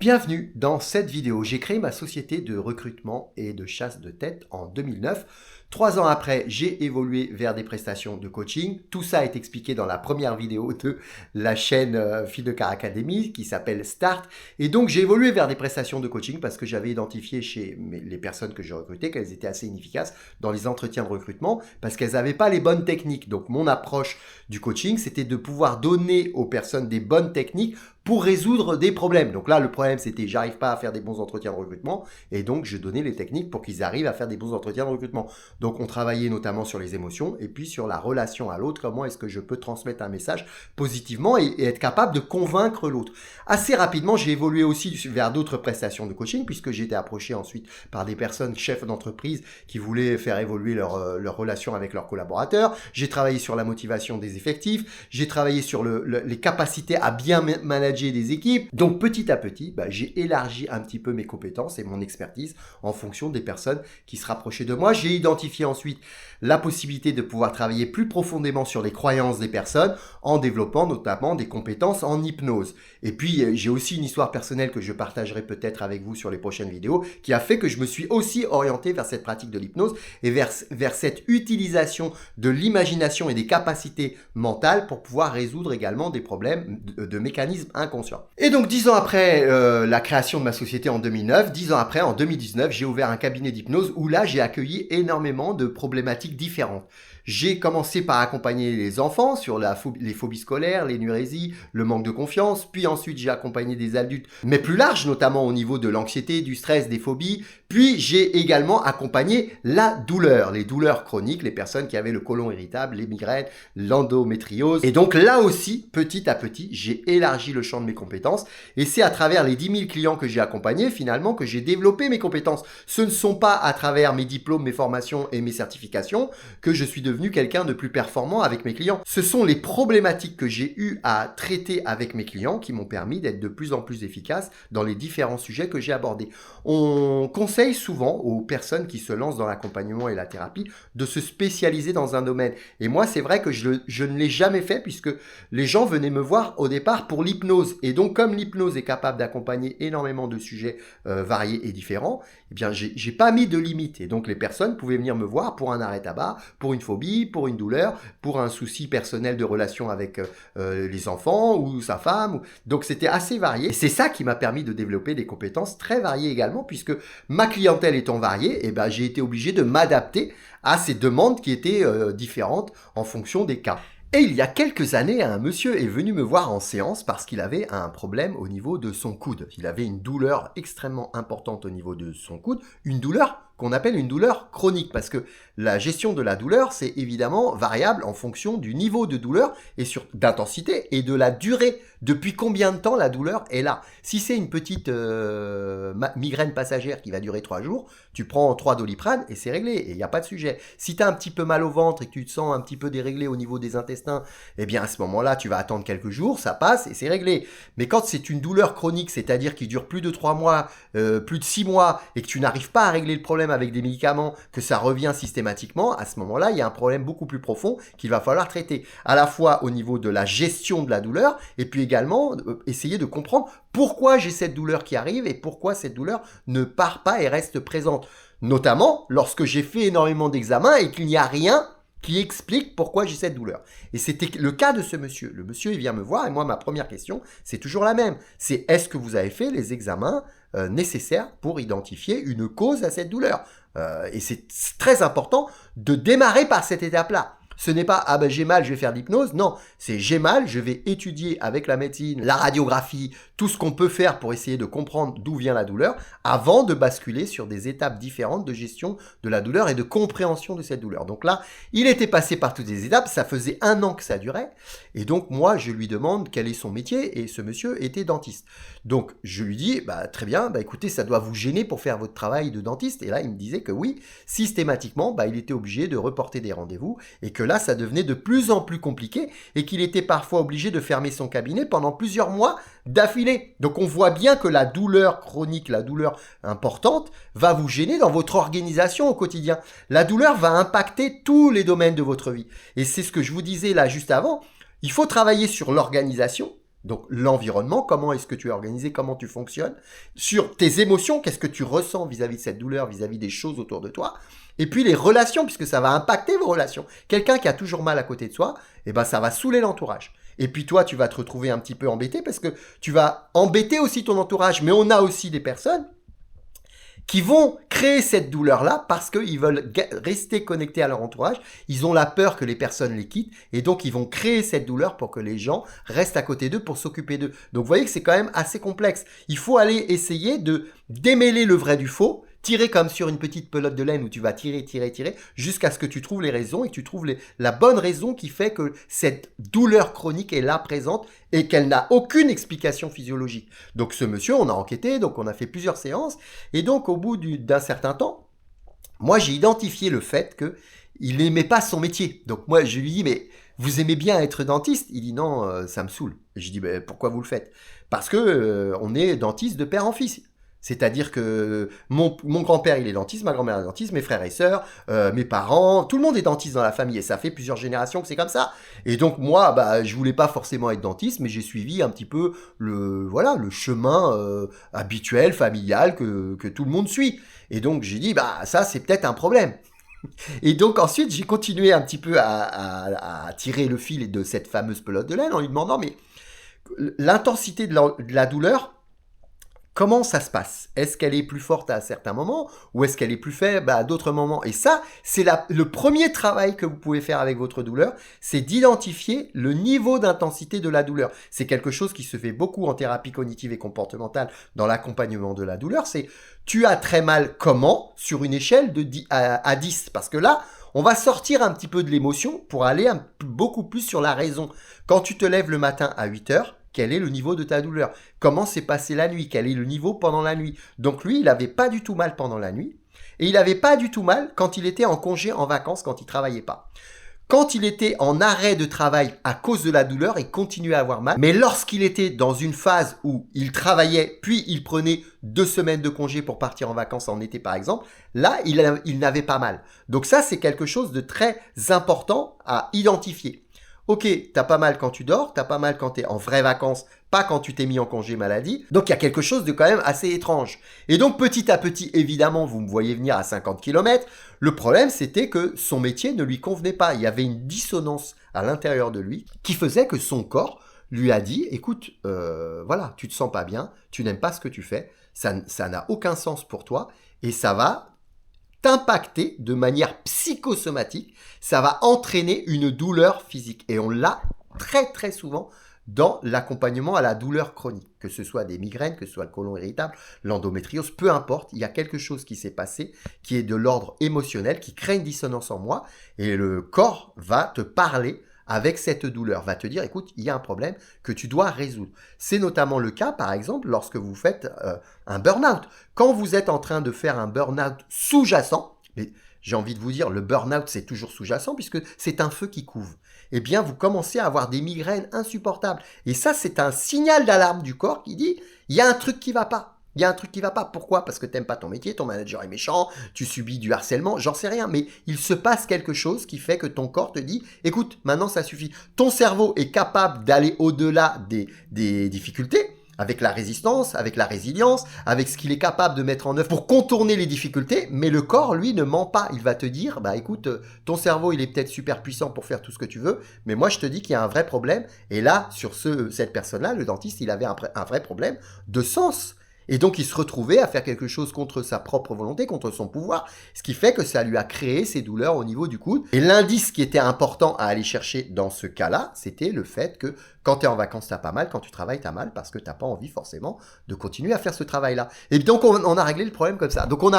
Bienvenue dans cette vidéo. J'ai créé ma société de recrutement et de chasse de tête en 2009. 3 ans après, j'ai évolué vers des prestations de coaching. Tout ça est expliqué dans la première vidéo de la chaîne Fil de Car Academy qui s'appelle Start. Et donc, j'ai évolué vers des prestations de coaching parce que j'avais identifié chez les personnes que j'ai recrutées qu'elles étaient assez inefficaces dans les entretiens de recrutement parce qu'elles n'avaient pas les bonnes techniques. Donc, mon approche du coaching, c'était de pouvoir donner aux personnes des bonnes techniques pour résoudre des problèmes. Donc là, le problème, c'était j'arrive pas à faire des bons entretiens de recrutement et donc je donnais les techniques pour qu'ils arrivent à faire des bons entretiens de recrutement. Donc on travaillait notamment sur les émotions et puis sur la relation à l'autre, comment est-ce que je peux transmettre un message positivement et être capable de convaincre l'autre. Assez rapidement, j'ai évolué aussi vers d'autres prestations de coaching puisque j'ai été approché ensuite par des personnes chefs d'entreprise qui voulaient faire évoluer leur relation avec leurs collaborateurs. J'ai travaillé sur la motivation des effectifs, j'ai travaillé sur les capacités à bien manager des équipes. Donc petit à petit, j'ai élargi un petit peu mes compétences et mon expertise en fonction des personnes qui se rapprochaient de moi. J'ai identifié ensuite la possibilité de pouvoir travailler plus profondément sur les croyances des personnes en développant notamment des compétences en hypnose. Et puis j'ai aussi une histoire personnelle que je partagerai peut-être avec vous sur les prochaines vidéos qui a fait que je me suis aussi orienté vers cette pratique de l'hypnose et vers cette utilisation de l'imagination et des capacités mentales pour pouvoir résoudre également des problèmes de mécanismes inconscient. Et donc 10 ans après la création de ma société en 2009, 10 ans après, en 2019, j'ai ouvert un cabinet d'hypnose où là, j'ai accueilli énormément de problématiques différentes. J'ai commencé par accompagner les enfants sur les phobies scolaires, l'énurésie, le manque de confiance. Puis ensuite, j'ai accompagné des adultes, mais plus larges, notamment au niveau de l'anxiété, du stress, des phobies. Puis j'ai également accompagné la douleur, les douleurs chroniques, les personnes qui avaient le côlon irritable, les migraines, l'endométriose. Et donc là aussi, petit à petit, j'ai élargi le champ de mes compétences. Et c'est à travers les 10 000 clients que j'ai accompagnés, finalement, que j'ai développé mes compétences. Ce ne sont pas à travers mes diplômes, mes formations et mes certifications que je suis devenu quelqu'un de plus performant avec mes clients. Ce sont les problématiques que j'ai eu à traiter avec mes clients qui m'ont permis d'être de plus en plus efficace dans les différents sujets que j'ai abordés. On conseille souvent aux personnes qui se lancent dans l'accompagnement et la thérapie de se spécialiser dans un domaine. Et moi, c'est vrai que je ne l'ai jamais fait puisque les gens venaient me voir au départ pour l'hypnose. Et donc, comme l'hypnose est capable d'accompagner énormément de sujets variés et différents, eh bien, j'ai pas mis de limite. Et donc, les personnes pouvaient venir me voir pour un arrêt tabac, pour une phobie, pour une douleur, pour un souci personnel de relation avec les enfants ou sa femme. Donc, c'était assez varié. Et c'est ça qui m'a permis de développer des compétences très variées également, puisque ma clientèle étant variée, eh ben, j'ai été obligé de m'adapter à ces demandes qui étaient différentes en fonction des cas. Et il y a quelques années, un monsieur est venu me voir en séance parce qu'il avait un problème au niveau de son coude. Il avait une douleur extrêmement importante au niveau de son coude, une douleur qu'on appelle une douleur chronique parce que la gestion de la douleur, c'est évidemment variable en fonction du niveau de douleur et d'intensité et de la durée. Depuis combien de temps la douleur est là? Si c'est une petite migraine passagère qui va durer 3 jours, tu prends 3 Doliprane et c'est réglé et il n'y a pas de sujet. Si tu as un petit peu mal au ventre et que tu te sens un petit peu déréglé au niveau des intestins, eh bien à ce moment-là, tu vas attendre quelques jours, ça passe et c'est réglé. Mais quand c'est une douleur chronique, c'est-à-dire qui dure plus de 3 mois, plus de 6 mois et que tu n'arrives pas à régler le problème avec des médicaments, que ça revient systématiquement, à ce moment-là, il y a un problème beaucoup plus profond qu'il va falloir traiter. À la fois au niveau de la gestion de la douleur et puis également essayer de comprendre pourquoi j'ai cette douleur qui arrive et pourquoi cette douleur ne part pas et reste présente. Notamment lorsque j'ai fait énormément d'examens et qu'il n'y a rien qui explique pourquoi j'ai cette douleur. Et c'était le cas de ce monsieur. Le monsieur, il vient me voir et moi, ma première question, c'est toujours la même. C'est est-ce que vous avez fait les examens nécessaires pour identifier une cause à cette douleur? Et c'est très important de démarrer par cette étape-là. Ce n'est pas « ah ben j'ai mal, je vais faire de l'hypnose ». Non, c'est « j'ai mal, je vais étudier avec la médecine, la radiographie, tout ce qu'on peut faire pour essayer de comprendre d'où vient la douleur avant de basculer sur des étapes différentes de gestion de la douleur et de compréhension de cette douleur ». Donc là, il était passé par toutes les étapes, ça faisait 1 an que ça durait et donc moi je lui demande quel est son métier et ce monsieur était dentiste. Donc je lui dis très bien, écoutez, ça doit vous gêner pour faire votre travail de dentiste. Et là il me disait que oui, systématiquement il était obligé de reporter des rendez-vous et que là ça devenait de plus en plus compliqué et qu'il était parfois obligé de fermer son cabinet pendant plusieurs mois d'affilée. Donc on voit bien que la douleur chronique, la douleur importante va vous gêner dans votre organisation au quotidien. La douleur va impacter tous les domaines de votre vie. Et c'est ce que je vous disais là juste avant. Il faut travailler sur l'organisation, Donc l'environnement, comment est-ce que tu es organisé, comment tu fonctionnes, sur tes émotions, qu'est-ce que tu ressens vis-à-vis de cette douleur, vis-à-vis des choses autour de toi, et puis les relations, puisque ça va impacter vos relations. Quelqu'un qui a toujours mal à côté de soi, eh ben ça va saouler l'entourage. Et puis toi, tu vas te retrouver un petit peu embêté parce que tu vas embêter aussi ton entourage. Mais on a aussi des personnes qui vont créer cette douleur-là parce qu'ils veulent rester connectés à leur entourage. Ils ont la peur que les personnes les quittent et donc ils vont créer cette douleur pour que les gens restent à côté d'eux pour s'occuper d'eux. Donc vous voyez que c'est quand même assez complexe. Il faut aller essayer de démêler le vrai du faux, tirer comme sur une petite pelote de laine où tu vas tirer, jusqu'à ce que tu trouves les raisons et que tu trouves la bonne raison qui fait que cette douleur chronique est là présente et qu'elle n'a aucune explication physiologique. Donc ce monsieur, on a enquêté, donc on a fait plusieurs séances et donc au bout d'un certain temps, moi j'ai identifié le fait qu'il n'aimait pas son métier. Donc moi je lui dis mais vous aimez bien être dentiste? Il dit non, ça me saoule. Et je dis pourquoi vous le faites? Parce que on est dentiste de père en fils. C'est-à-dire que mon grand-père, il est dentiste, ma grand-mère est dentiste, mes frères et sœurs, mes parents, tout le monde est dentiste dans la famille et ça fait plusieurs générations que c'est comme ça. Et donc moi, je voulais pas forcément être dentiste, mais j'ai suivi un petit peu le chemin habituel, familial que tout le monde suit. Et donc j'ai dit, ça c'est peut-être un problème. Et donc ensuite, j'ai continué un petit peu à tirer le fil de cette fameuse pelote de laine en lui demandant, mais l'intensité de la douleur, comment ça se passe? Est-ce qu'elle est plus forte à certains moments ou est-ce qu'elle est plus faible à d'autres moments? Et ça, c'est le premier travail que vous pouvez faire avec votre douleur, c'est d'identifier le niveau d'intensité de la douleur. C'est quelque chose qui se fait beaucoup en thérapie cognitive et comportementale dans l'accompagnement de la douleur. C'est tu as très mal comment sur une échelle de 10 à 10? Parce que là, on va sortir un petit peu de l'émotion pour aller beaucoup plus sur la raison. Quand tu te lèves le matin à 8 heures, quel est le niveau de ta douleur? Comment s'est passée la nuit? Quel est le niveau pendant la nuit? Donc lui, il n'avait pas du tout mal pendant la nuit. Et il n'avait pas du tout mal quand il était en congé, en vacances, quand il travaillait pas. Quand il était en arrêt de travail à cause de la douleur, il continuait à avoir mal. Mais lorsqu'il était dans une phase où il travaillait, puis il prenait 2 semaines de congé pour partir en vacances en été par exemple, là, il n'avait pas mal. Donc ça, c'est quelque chose de très important à identifier. Ok, t'as pas mal quand tu dors, t'as pas mal quand t'es en vraies vacances, pas quand tu t'es mis en congé maladie. Donc il y a quelque chose de quand même assez étrange. Et donc petit à petit, évidemment, vous me voyez venir à 50 km. Le problème, c'était que son métier ne lui convenait pas. Il y avait une dissonance à l'intérieur de lui qui faisait que son corps lui a dit, écoute, voilà, tu te sens pas bien, tu n'aimes pas ce que tu fais, ça n'a aucun sens pour toi et ça va t'impacter de manière psychosomatique, ça va entraîner une douleur physique. Et on l'a très très souvent dans l'accompagnement à la douleur chronique, que ce soit des migraines, que ce soit le côlon irritable, l'endométriose, peu importe, il y a quelque chose qui s'est passé qui est de l'ordre émotionnel, qui crée une dissonance en moi, et le corps va te parler avec cette douleur, va te dire, écoute, il y a un problème que tu dois résoudre. C'est notamment le cas, par exemple, lorsque vous faites un burn-out. Quand vous êtes en train de faire un burn-out sous-jacent, mais j'ai envie de vous dire, le burn-out, c'est toujours sous-jacent puisque c'est un feu qui couve. Eh bien, vous commencez à avoir des migraines insupportables. Et ça, c'est un signal d'alarme du corps qui dit, il y a un truc qui va pas. Il y a un truc qui va pas. Pourquoi? Parce que t'aimes pas ton métier, ton manager est méchant, tu subis du harcèlement, j'en sais rien. Mais il se passe quelque chose qui fait que ton corps te dit, écoute, maintenant ça suffit. Ton cerveau est capable d'aller au-delà des difficultés, avec la résistance, avec la résilience, avec ce qu'il est capable de mettre en œuvre pour contourner les difficultés, mais le corps, lui, ne ment pas. Il va te dire, écoute, ton cerveau, il est peut-être super puissant pour faire tout ce que tu veux, mais moi, je te dis qu'il y a un vrai problème. Et là, sur cette personne-là, le dentiste, il avait un vrai problème de sens. Et donc, il se retrouvait à faire quelque chose contre sa propre volonté, contre son pouvoir, ce qui fait que ça lui a créé ces douleurs au niveau du coude. Et l'indice qui était important à aller chercher dans ce cas-là, c'était le fait que quand tu es en vacances, tu as pas mal, quand tu travailles, tu as mal, parce que tu n'as pas envie forcément de continuer à faire ce travail-là. Et donc, on a réglé le problème comme ça. Donc, on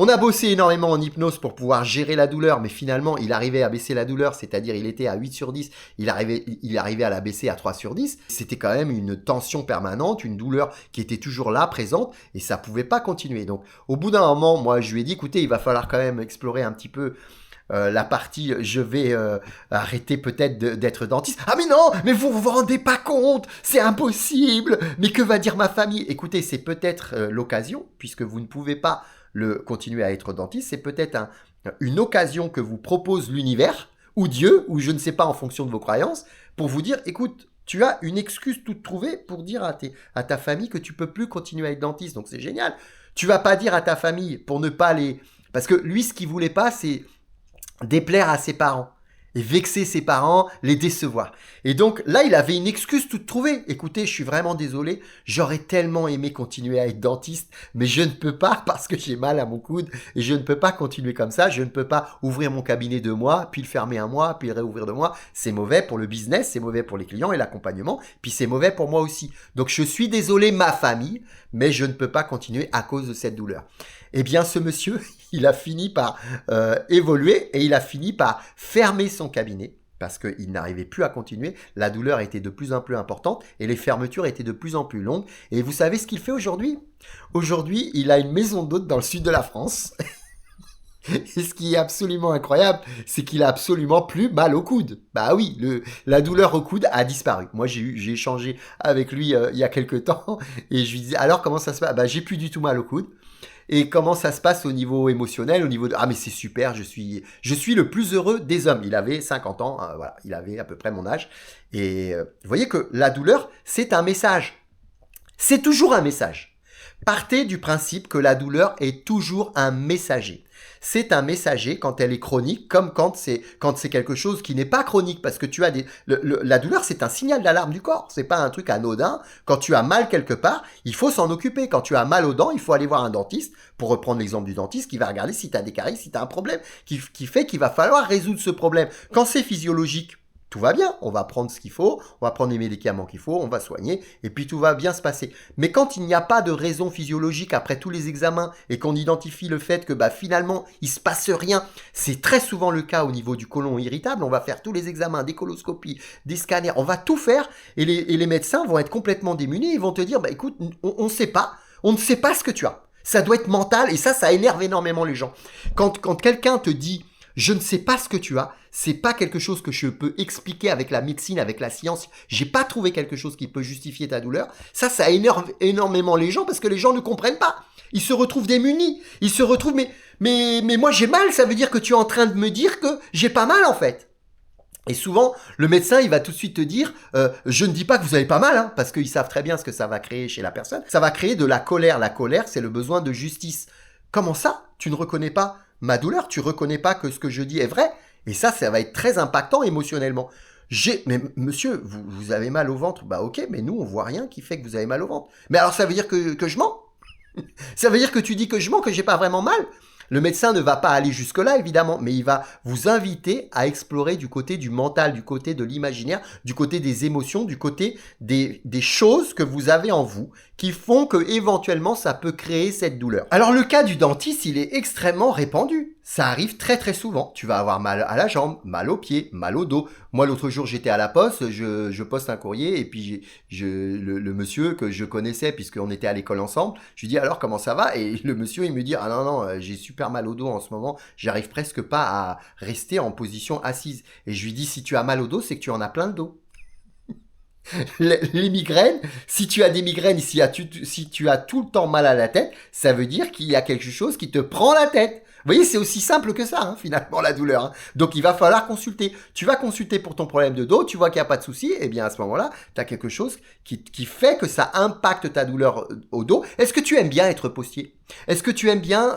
a bossé énormément en hypnose pour pouvoir gérer la douleur, mais finalement, il arrivait à baisser la douleur, c'est-à-dire il était à 8 sur 10, il arrivait à la baisser à 3 sur 10. C'était quand même une tension permanente, une douleur qui était toujours là, présente, et ça pouvait pas continuer. Donc, au bout d'un moment, moi, je lui ai dit, écoutez, il va falloir quand même explorer un petit peu la partie je vais arrêter peut-être d'être dentiste. Ah mais non, mais vous rendez pas compte, c'est impossible, mais que va dire ma famille? Écoutez, c'est peut-être l'occasion, puisque vous ne pouvez pas continuer à être dentiste, c'est peut-être une occasion que vous propose l'univers, ou Dieu, ou je ne sais pas en fonction de vos croyances, pour vous dire, écoute, Tu as une excuse toute trouvée pour dire à ta famille que tu peux plus continuer à être dentiste. Donc c'est génial. Tu vas pas dire à ta famille pour ne pas les... Parce que lui, ce qu'il voulait pas, c'est déplaire à ses parents et vexer ses parents, les décevoir. Et donc là, il avait une excuse toute trouvée. Écoutez, je suis vraiment désolé, j'aurais tellement aimé continuer à être dentiste, mais je ne peux pas parce que j'ai mal à mon coude et je ne peux pas continuer comme ça. Je ne peux pas ouvrir mon cabinet 2 mois, puis le fermer 1 mois, puis le réouvrir 2 mois. C'est mauvais pour le business, c'est mauvais pour les clients et l'accompagnement, puis c'est mauvais pour moi aussi. Donc je suis désolé, ma famille, mais je ne peux pas continuer à cause de cette douleur. Eh bien, ce monsieur, il a fini par évoluer et il a fini par fermer son cabinet parce qu'il n'arrivait plus à continuer. La douleur était de plus en plus importante et les fermetures étaient de plus en plus longues. Et vous savez ce qu'il fait aujourd'hui? Aujourd'hui, il a une maison d'hôte dans le sud de la France. Et ce qui est absolument incroyable, c'est qu'il a absolument plus mal au coude. Bah oui, la douleur au coude a disparu. Moi, j'ai échangé avec lui il y a quelques temps et je lui disais, alors comment ça se passe? Bah, j'ai plus du tout mal au coude. Et comment ça se passe au niveau émotionnel, au niveau de... Ah mais c'est super, je suis le plus heureux des hommes. Il avait 50 ans, voilà, il avait à peu près mon âge. Et vous voyez que la douleur, c'est un message. C'est toujours un message. Partez du principe que la douleur est toujours un messager. C'est un messager quand elle est chronique, comme quand c'est quelque chose qui n'est pas chronique, parce que tu as la douleur, c'est un signal d'alarme du corps. C'est pas un truc anodin. Quand tu as mal quelque part, il faut s'en occuper. Quand tu as mal aux dents, il faut aller voir un dentiste, pour reprendre l'exemple du dentiste, qui va regarder si tu as des caries, si tu as un problème, qui fait qu'il va falloir résoudre ce problème. Quand c'est physiologique, tout va bien, on va prendre ce qu'il faut, on va prendre les médicaments qu'il faut, on va soigner, et puis tout va bien se passer. Mais quand il n'y a pas de raison physiologique après tous les examens, et qu'on identifie le fait que finalement, il se passe rien, c'est très souvent le cas au niveau du côlon irritable, on va faire tous les examens, des coloscopies, des scanners, on va tout faire, et les médecins vont être complètement démunis, ils vont te dire, écoute, on ne sait pas ce que tu as. Ça doit être mental, et ça énerve énormément les gens. Quand quelqu'un te dit, je ne sais pas ce que tu as, c'est pas quelque chose que je peux expliquer avec la médecine, avec la science. J'ai pas trouvé quelque chose qui peut justifier ta douleur. Ça énerve énormément les gens parce que les gens ne comprennent pas. Ils se retrouvent démunis. Ils se retrouvent, mais moi j'ai mal, ça veut dire que tu es en train de me dire que j'ai pas mal en fait. Et souvent, le médecin, il va tout de suite te dire, je ne dis pas que vous avez pas mal, parce qu'ils savent très bien ce que ça va créer chez la personne. Ça va créer de la colère. La colère, c'est le besoin de justice. Comment ça? Tu ne reconnais pas ma douleur? Tu reconnais pas que ce que je dis est vrai? Et ça va être très impactant émotionnellement. Mais monsieur, vous avez mal au ventre? Bah ok, mais nous, on voit rien qui fait que vous avez mal au ventre. Mais alors, ça veut dire que je mens? Ça veut dire que tu dis que je mens, que j'ai pas vraiment mal? Le médecin ne va pas aller jusque-là, évidemment, mais il va vous inviter à explorer du côté du mental, du côté de l'imaginaire, du côté des émotions, du côté des choses que vous avez en vous qui font que éventuellement ça peut créer cette douleur. Alors le cas du dentiste, il est extrêmement répandu. Ça arrive très très souvent. Tu vas avoir mal à la jambe, mal aux pieds, mal au dos. Moi l'autre jour j'étais à la poste, je poste un courrier et puis le monsieur que je connaissais puisqu'on était à l'école ensemble, je lui dis alors comment ça va? Et le monsieur il me dit ah non j'ai super mal au dos en ce moment, j'arrive presque pas à rester en position assise. Et je lui dis si tu as mal au dos c'est que tu en as plein le dos. Les migraines, si tu as des migraines, si tu as tout le temps mal à la tête, ça veut dire qu'il y a quelque chose qui te prend la tête. Vous voyez, c'est aussi simple que ça, finalement, la douleur. Donc, il va falloir consulter. Tu vas consulter pour ton problème de dos, tu vois qu'il n'y a pas de souci, et bien à ce moment-là, tu as quelque chose qui fait que ça impacte ta douleur au dos. Est-ce que tu aimes bien être postier? Est-ce que tu aimes bien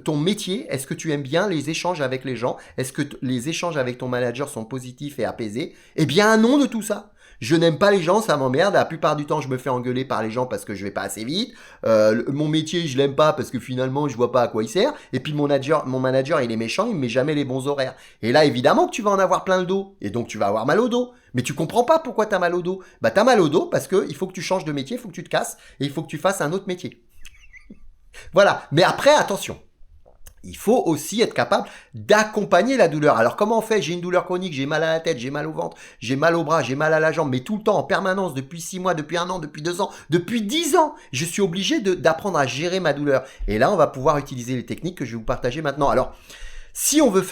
ton métier? Est-ce que tu aimes bien les échanges avec les gens? Est-ce que les échanges avec ton manager sont positifs et apaisés? Eh bien, non de tout ça. Je n'aime pas les gens, ça m'emmerde. La plupart du temps, je me fais engueuler par les gens parce que je vais pas assez vite. Mon métier, je l'aime pas parce que finalement, je vois pas à quoi il sert. Et puis mon manager, il est méchant, il me met jamais les bons horaires. Et là, évidemment que tu vas en avoir plein le dos. Et donc, tu vas avoir mal au dos. Mais tu comprends pas pourquoi tu as mal au dos. Bah, tu as mal au dos parce que il faut que tu changes de métier, il faut que tu te casses et il faut que tu fasses un autre métier. Voilà. Mais après, attention. Il faut aussi être capable d'accompagner la douleur. Alors comment on fait? J'ai une douleur chronique, j'ai mal à la tête, j'ai mal au ventre, j'ai mal au bras, j'ai mal à la jambe, mais tout le temps, en permanence, depuis 6 mois, depuis 1 an, depuis 2 ans, depuis 10 ans. Je suis obligé d'apprendre à gérer ma douleur. Et là, on va pouvoir utiliser les techniques que je vais vous partager maintenant. Alors, si on veut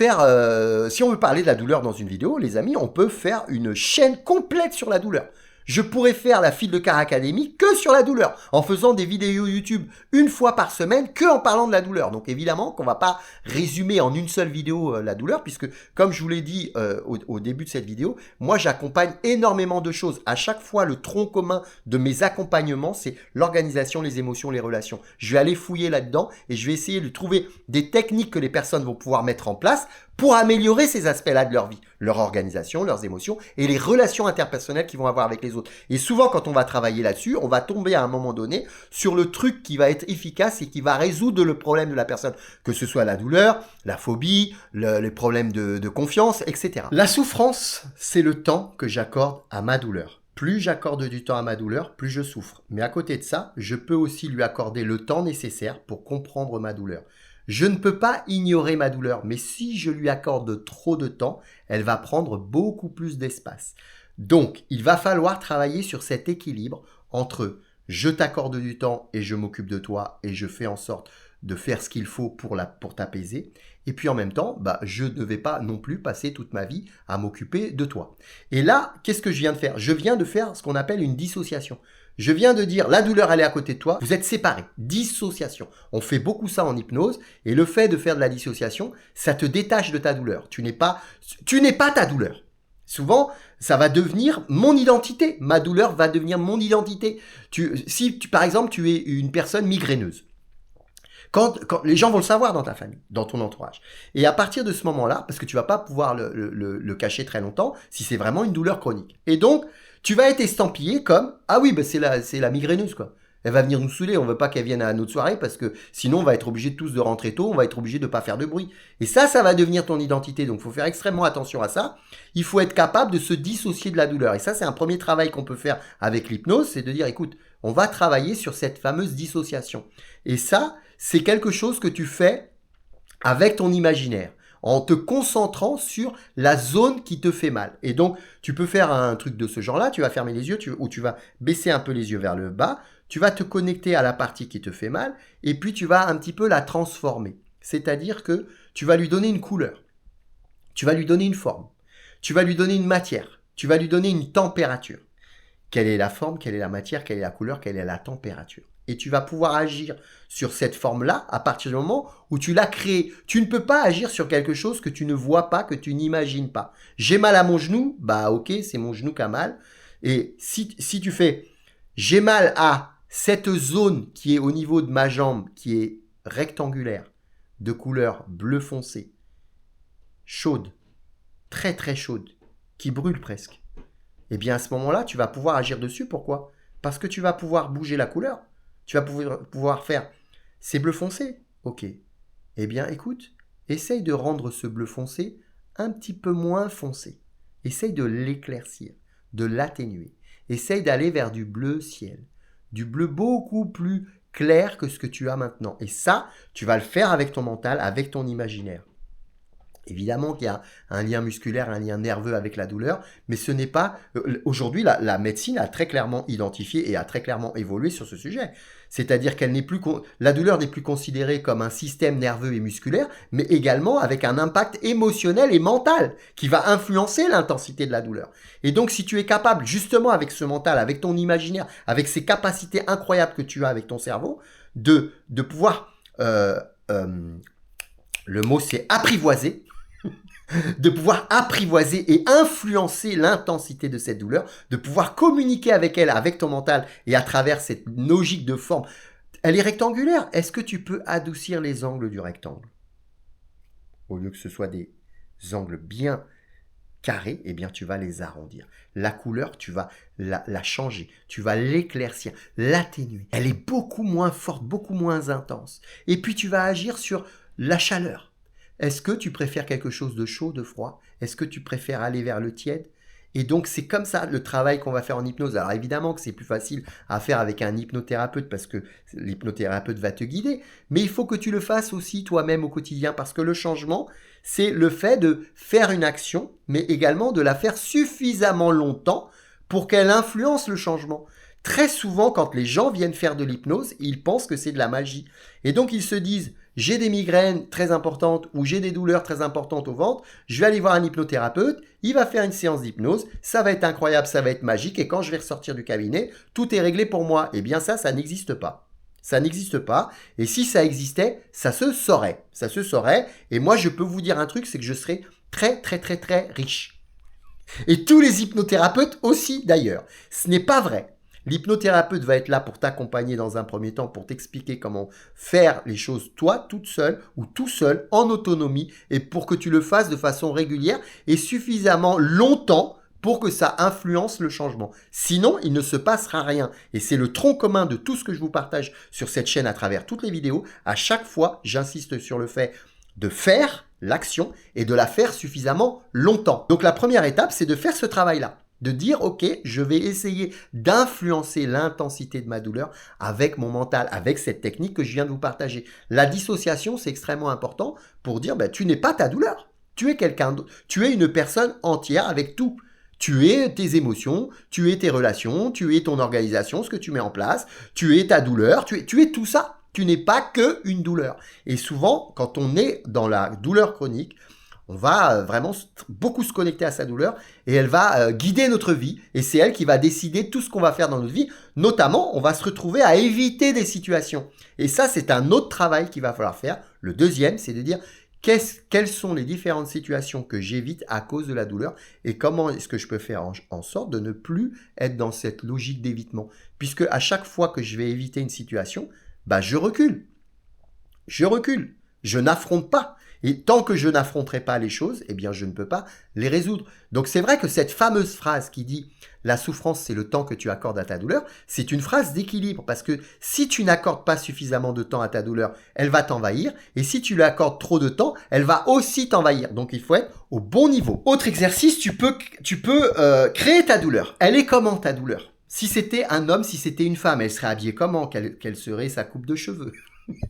parler de la douleur dans une vidéo, les amis, on peut faire une chaîne complète sur la douleur. Je pourrais faire la Fil de Car Academy que sur la douleur, en faisant des vidéos YouTube une fois par semaine que en parlant de la douleur. Donc évidemment qu'on va pas résumer en une seule vidéo la douleur, puisque comme je vous l'ai dit au début de cette vidéo, moi j'accompagne énormément de choses. À chaque fois, le tronc commun de mes accompagnements, c'est l'organisation, les émotions, les relations. Je vais aller fouiller là-dedans et je vais essayer de trouver des techniques que les personnes vont pouvoir mettre en place pour améliorer ces aspects-là de leur vie, leur organisation, leurs émotions et les relations interpersonnelles qu'ils vont avoir avec les autres. Et souvent, quand on va travailler là-dessus, on va tomber à un moment donné sur le truc qui va être efficace et qui va résoudre le problème de la personne, que ce soit la douleur, la phobie, les problèmes de confiance, etc. La souffrance, c'est le temps que j'accorde à ma douleur. Plus j'accorde du temps à ma douleur, plus je souffre. Mais à côté de ça, je peux aussi lui accorder le temps nécessaire pour comprendre ma douleur. Je ne peux pas ignorer ma douleur, mais si je lui accorde trop de temps, elle va prendre beaucoup plus d'espace. Donc, il va falloir travailler sur cet équilibre entre je t'accorde du temps et je m'occupe de toi et je fais en sorte de faire ce qu'il faut pour t'apaiser. Et puis en même temps, je ne vais pas non plus passer toute ma vie à m'occuper de toi. Et là, qu'est-ce que je viens de faire? Je viens de faire ce qu'on appelle une dissociation. Je viens de dire, la douleur, elle est à côté de toi, vous êtes séparés. Dissociation. On fait beaucoup ça en hypnose, et le fait de faire de la dissociation, ça te détache de ta douleur. Tu n'es pas ta douleur. Souvent, ça va devenir mon identité. Ma douleur va devenir mon identité. Par exemple, tu es une personne migraineuse. Quand les gens vont le savoir dans ta famille, dans ton entourage. Et à partir de ce moment-là, parce que tu vas pas pouvoir le cacher très longtemps, si c'est vraiment une douleur chronique. Et donc, tu vas être estampillé comme « Ah oui, c'est la migraineuse, quoi. Elle va venir nous saouler, on veut pas qu'elle vienne à notre soirée parce que sinon on va être obligé tous de rentrer tôt, on va être obligé de pas faire de bruit. » Et ça va devenir ton identité. Donc, il faut faire extrêmement attention à ça. Il faut être capable de se dissocier de la douleur. Et ça, c'est un premier travail qu'on peut faire avec l'hypnose, c'est de dire « Écoute, on va travailler sur cette fameuse dissociation. » Et ça, c'est quelque chose que tu fais avec ton imaginaire, en te concentrant sur la zone qui te fait mal. Et donc, tu peux faire un truc de ce genre-là, tu vas fermer les yeux, ou tu vas baisser un peu les yeux vers le bas, tu vas te connecter à la partie qui te fait mal, et puis tu vas un petit peu la transformer. C'est-à-dire que tu vas lui donner une couleur, tu vas lui donner une forme, tu vas lui donner une matière, tu vas lui donner une température. Quelle est la forme, quelle est la matière, quelle est la couleur, quelle est la température. Et tu vas pouvoir agir sur cette forme-là à partir du moment où tu l'as créée. Tu ne peux pas agir sur quelque chose que tu ne vois pas, que tu n'imagines pas. J'ai mal à mon genou, ok, c'est mon genou qui a mal. Et si tu fais, j'ai mal à cette zone qui est au niveau de ma jambe, qui est rectangulaire, de couleur bleu foncé, chaude, très très chaude, qui brûle presque. Eh bien à ce moment-là, tu vas pouvoir agir dessus. Pourquoi? Parce que tu vas pouvoir bouger la couleur. Tu vas pouvoir faire, c'est bleu foncé, ok. Eh bien, écoute, essaye de rendre ce bleu foncé un petit peu moins foncé. Essaye de l'éclaircir, de l'atténuer. Essaye d'aller vers du bleu ciel, du bleu beaucoup plus clair que ce que tu as maintenant. Et ça, tu vas le faire avec ton mental, avec ton imaginaire. Évidemment qu'il y a un lien musculaire, un lien nerveux avec la douleur, mais ce n'est pas... Aujourd'hui, la médecine a très clairement identifié et a très clairement évolué sur ce sujet. C'est-à-dire qu'elle n'est plus... La douleur n'est plus considérée comme un système nerveux et musculaire, mais également avec un impact émotionnel et mental qui va influencer l'intensité de la douleur. Et donc, si tu es capable, justement avec ce mental, avec ton imaginaire, avec ces capacités incroyables que tu as avec ton cerveau, de pouvoir... le mot, c'est apprivoiser. De pouvoir apprivoiser et influencer l'intensité de cette douleur, de pouvoir communiquer avec elle, avec ton mental et à travers cette logique de forme. Elle est rectangulaire. Est-ce que tu peux adoucir les angles du rectangle? Au lieu que ce soit des angles bien carrés, eh bien tu vas les arrondir. La couleur, tu vas la changer, tu vas l'éclaircir, l'atténuer. Elle est beaucoup moins forte, beaucoup moins intense. Et puis tu vas agir sur la chaleur. Est-ce que tu préfères quelque chose de chaud, de froid? Est-ce que tu préfères aller vers le tiède? Et donc, c'est comme ça le travail qu'on va faire en hypnose. Alors évidemment que c'est plus facile à faire avec un hypnothérapeute parce que l'hypnothérapeute va te guider. Mais il faut que tu le fasses aussi toi-même au quotidien parce que le changement, c'est le fait de faire une action, mais également de la faire suffisamment longtemps pour qu'elle influence le changement. Très souvent, quand les gens viennent faire de l'hypnose, ils pensent que c'est de la magie. Et donc, ils se disent... j'ai des migraines très importantes ou j'ai des douleurs très importantes au ventre, je vais aller voir un hypnothérapeute, il va faire une séance d'hypnose, ça va être incroyable, ça va être magique et quand je vais ressortir du cabinet, tout est réglé pour moi. Eh bien ça n'existe pas. Ça n'existe pas et si ça existait, ça se saurait. Ça se saurait et moi je peux vous dire un truc, c'est que je serais très très très très riche. Et tous les hypnothérapeutes aussi d'ailleurs. Ce n'est pas vrai. L'hypnothérapeute va être là pour t'accompagner dans un premier temps, pour t'expliquer comment faire les choses toi, toute seule ou tout seul, en autonomie, et pour que tu le fasses de façon régulière et suffisamment longtemps pour que ça influence le changement. Sinon, il ne se passera rien. Et c'est le tronc commun de tout ce que je vous partage sur cette chaîne à travers toutes les vidéos. À chaque fois, j'insiste sur le fait de faire l'action et de la faire suffisamment longtemps. Donc la première étape, c'est de faire ce travail-là. De dire, ok, je vais essayer d'influencer l'intensité de ma douleur avec mon mental, avec cette technique que je viens de vous partager. La dissociation, c'est extrêmement important pour dire, ben, tu n'es pas ta douleur. Tu es quelqu'un d'autre. Tu es une personne entière avec tout. Tu es tes émotions, tu es tes relations, tu es ton organisation, ce que tu mets en place, tu es ta douleur, tu es tout ça. Tu n'es pas que une douleur. Et souvent, quand on est dans la douleur chronique, on va vraiment beaucoup se connecter à sa douleur et elle va guider notre vie et c'est elle qui va décider tout ce qu'on va faire dans notre vie. Notamment, on va se retrouver à éviter des situations. Et ça, c'est un autre travail qu'il va falloir faire. Le deuxième, c'est de dire quelles sont les différentes situations que j'évite à cause de la douleur et comment est-ce que je peux faire en sorte de ne plus être dans cette logique d'évitement. Puisque à chaque fois que je vais éviter une situation, bah, je recule. Je n'affronte pas. Et tant que je n'affronterai pas les choses, eh bien, je ne peux pas les résoudre. Donc, c'est vrai que cette fameuse phrase qui dit « la souffrance, c'est le temps que tu accordes à ta douleur », c'est une phrase d'équilibre parce que si tu n'accordes pas suffisamment de temps à ta douleur, elle va t'envahir. Et si tu lui accordes trop de temps, elle va aussi t'envahir. Donc, il faut être au bon niveau. Autre exercice, tu peux créer ta douleur. Elle est comment ta douleur? Si c'était un homme, si c'était une femme, elle serait habillée comment? Quelle serait sa coupe de cheveux?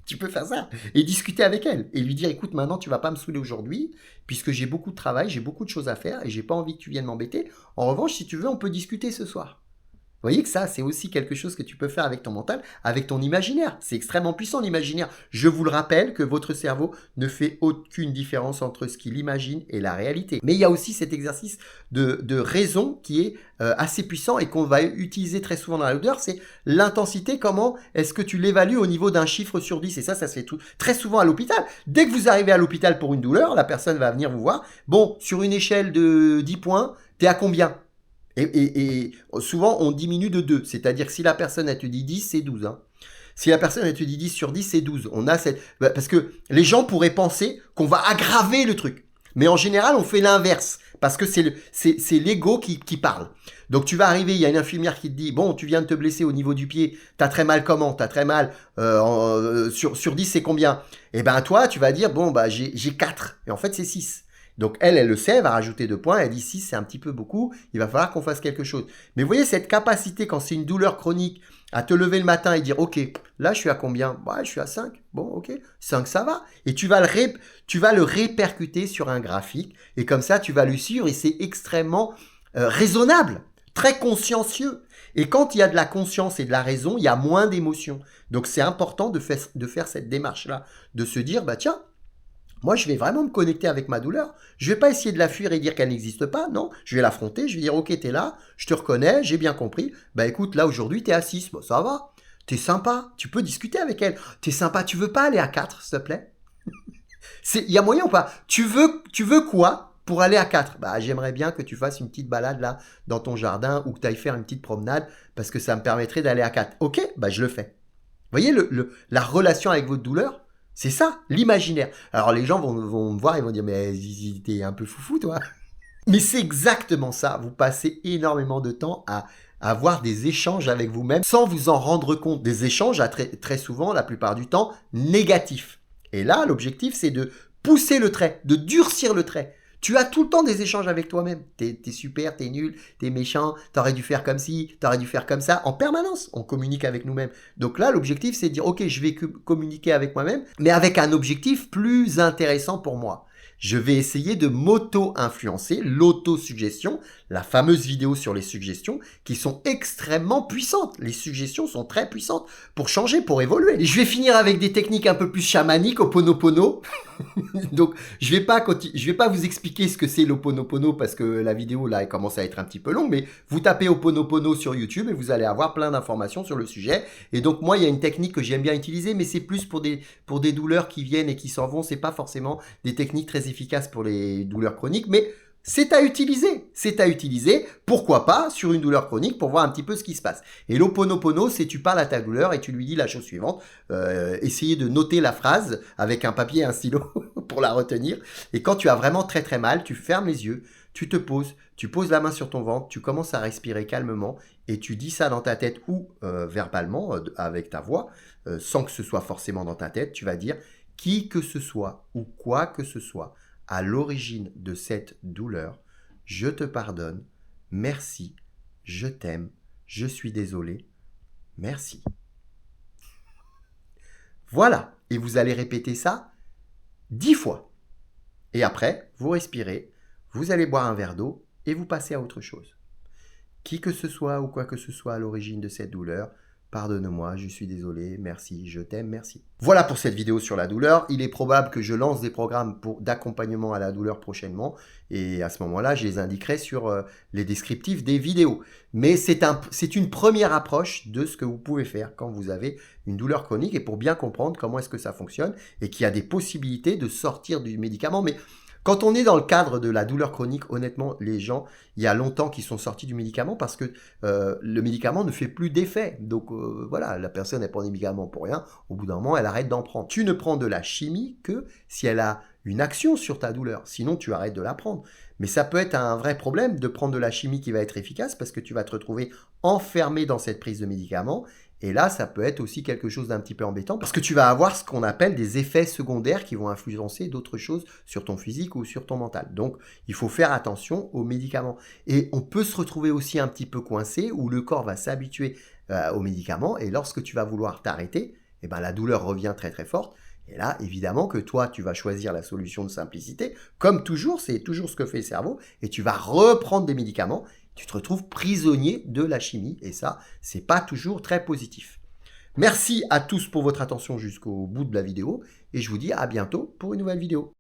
Tu peux faire ça et discuter avec elle et lui dire écoute maintenant tu vas pas me saouler aujourd'hui puisque j'ai beaucoup de travail, j'ai beaucoup de choses à faire et j'ai pas envie que tu viennes m'embêter. En revanche si tu veux on peut discuter ce soir. Vous voyez que ça, c'est aussi quelque chose que tu peux faire avec ton mental, avec ton imaginaire. C'est extrêmement puissant l'imaginaire. Je vous le rappelle que votre cerveau ne fait aucune différence entre ce qu'il imagine et la réalité. Mais il y a aussi cet exercice de raison qui est assez puissant et qu'on va utiliser très souvent dans la douleur, c'est l'intensité. Comment est-ce que tu l'évalues au niveau d'un chiffre sur 10? Et ça se fait très souvent à l'hôpital. Dès que vous arrivez à l'hôpital pour une douleur, la personne va venir vous voir. Bon, sur une échelle de 10 points, t'es à combien? Et souvent, on diminue de 2. C'est-à-dire que si la personne, elle te dit 10, c'est 12. Hein. Si la personne, elle te dit 10 sur 10, c'est 12. On a cette... Parce que les gens pourraient penser qu'on va aggraver le truc. Mais en général, on fait l'inverse. Parce que c'est l'ego qui parle. Donc, tu vas arriver, il y a une infirmière qui te dit, bon, tu viens de te blesser au niveau du pied. T'as très mal comment? T'as très mal. Sur 10, c'est combien? Et ben, toi, tu vas dire, bon, bah, j'ai 4. Et en fait, c'est 6. Donc elle le sait, elle va rajouter 2 points, elle dit 6 c'est un petit peu beaucoup, il va falloir qu'on fasse quelque chose. Mais vous voyez cette capacité quand c'est une douleur chronique à te lever le matin et dire ok, là je suis à combien? Bah, je suis à 5, bon ok, 5 ça va. Et tu vas le répercuter sur un graphique et comme ça tu vas le suivre et c'est extrêmement raisonnable, très consciencieux. Et quand il y a de la conscience et de la raison, il y a moins d'émotions. Donc c'est important de faire cette démarche-là, de se dire bah tiens, moi, je vais vraiment me connecter avec ma douleur. Je vais pas essayer de la fuir et dire qu'elle n'existe pas. Non, je vais l'affronter. Je vais dire, ok, t'es là, je te reconnais, j'ai bien compris. Bah écoute, là aujourd'hui, t'es à 6. Bon, ça va. T'es sympa. Tu peux discuter avec elle. T'es sympa. Tu veux pas aller à 4, s'il te plaît? Il y a moyen ou pas? Tu veux quoi pour aller à 4? Bah, j'aimerais bien que tu fasses une petite balade là, dans ton jardin ou que tu ailles faire une petite promenade parce que ça me permettrait d'aller à 4. Ok, bah je le fais. Vous voyez la relation avec votre douleur? C'est ça, l'imaginaire. Alors les gens vont me voir et vont dire mais Zizi, t'es un peu foufou toi. Mais c'est exactement ça. Vous passez énormément de temps à avoir des échanges avec vous-même sans vous en rendre compte. Des échanges très souvent, la plupart du temps, négatifs. Et là, l'objectif, c'est de pousser le trait, de durcir le trait. Tu as tout le temps des échanges avec toi-même. T'es super, t'es nul, t'es méchant, t'aurais dû faire comme ci, t'aurais dû faire comme ça. En permanence, on communique avec nous-mêmes. Donc là, l'objectif, c'est de dire, ok, je vais communiquer avec moi-même, mais avec un objectif plus intéressant pour moi. Je vais essayer de m'auto-influencer, l'autosuggestion, la fameuse vidéo sur les suggestions, qui sont extrêmement puissantes. Les suggestions sont très puissantes pour changer, pour évoluer. Et je vais finir avec des techniques un peu plus chamaniques, Ho'oponopono. Donc, je vais pas vous expliquer ce que c'est l'Ho'oponopono parce que la vidéo là elle commence à être un petit peu longue, mais vous tapez Ho'oponopono sur YouTube et vous allez avoir plein d'informations sur le sujet. Et donc moi, il y a une technique que j'aime bien utiliser, mais c'est plus pour des douleurs qui viennent et qui s'en vont. C'est pas forcément des techniques très efficaces pour les douleurs chroniques, mais c'est à utiliser. C'est à utiliser, pourquoi pas, sur une douleur chronique pour voir un petit peu ce qui se passe. Et l'Ho'oponopono, c'est tu parles à ta douleur et tu lui dis la chose suivante. Essayez de noter la phrase avec un papier et un stylo pour la retenir. Et quand tu as vraiment très très mal, tu fermes les yeux, tu te poses, tu poses la main sur ton ventre, tu commences à respirer calmement et tu dis ça dans ta tête ou verbalement avec ta voix, sans que ce soit forcément dans ta tête. Tu vas dire qui que ce soit ou quoi que ce soit à l'origine de cette douleur, je te pardonne, merci, je t'aime, je suis désolé, merci. Voilà, et vous allez répéter ça 10 fois. Et après, vous respirez, vous allez boire un verre d'eau et vous passez à autre chose. Qui que ce soit ou quoi que ce soit à l'origine de cette douleur, pardonne-moi, je suis désolé, merci, je t'aime, merci. Voilà pour cette vidéo sur la douleur. Il est probable que je lance des programmes d'accompagnement à la douleur prochainement. Et à ce moment-là, je les indiquerai sur les descriptifs des vidéos. Mais c'est une première approche de ce que vous pouvez faire quand vous avez une douleur chronique et pour bien comprendre comment est-ce que ça fonctionne et qu'il y a des possibilités de sortir du médicament. Mais quand on est dans le cadre de la douleur chronique, honnêtement, les gens, il y a longtemps qu'ils sont sortis du médicament parce que le médicament ne fait plus d'effet. Donc voilà, la personne, elle prend des médicaments pour rien. Au bout d'un moment, elle arrête d'en prendre. Tu ne prends de la chimie que si elle a une action sur ta douleur. Sinon, tu arrêtes de la prendre. Mais ça peut être un vrai problème de prendre de la chimie qui va être efficace parce que tu vas te retrouver enfermé dans cette prise de médicament. Et là, ça peut être aussi quelque chose d'un petit peu embêtant parce que tu vas avoir ce qu'on appelle des effets secondaires qui vont influencer d'autres choses sur ton physique ou sur ton mental. Donc, il faut faire attention aux médicaments. Et on peut se retrouver aussi un petit peu coincé où le corps va s'habituer aux médicaments et lorsque tu vas vouloir t'arrêter, eh ben, la douleur revient très très forte. Et là, évidemment que toi, tu vas choisir la solution de simplicité. Comme toujours, c'est toujours ce que fait le cerveau. Et tu vas reprendre des médicaments. Tu te retrouves prisonnier de la chimie. Et ça, c'est pas toujours très positif. Merci à tous pour votre attention jusqu'au bout de la vidéo. Et je vous dis à bientôt pour une nouvelle vidéo.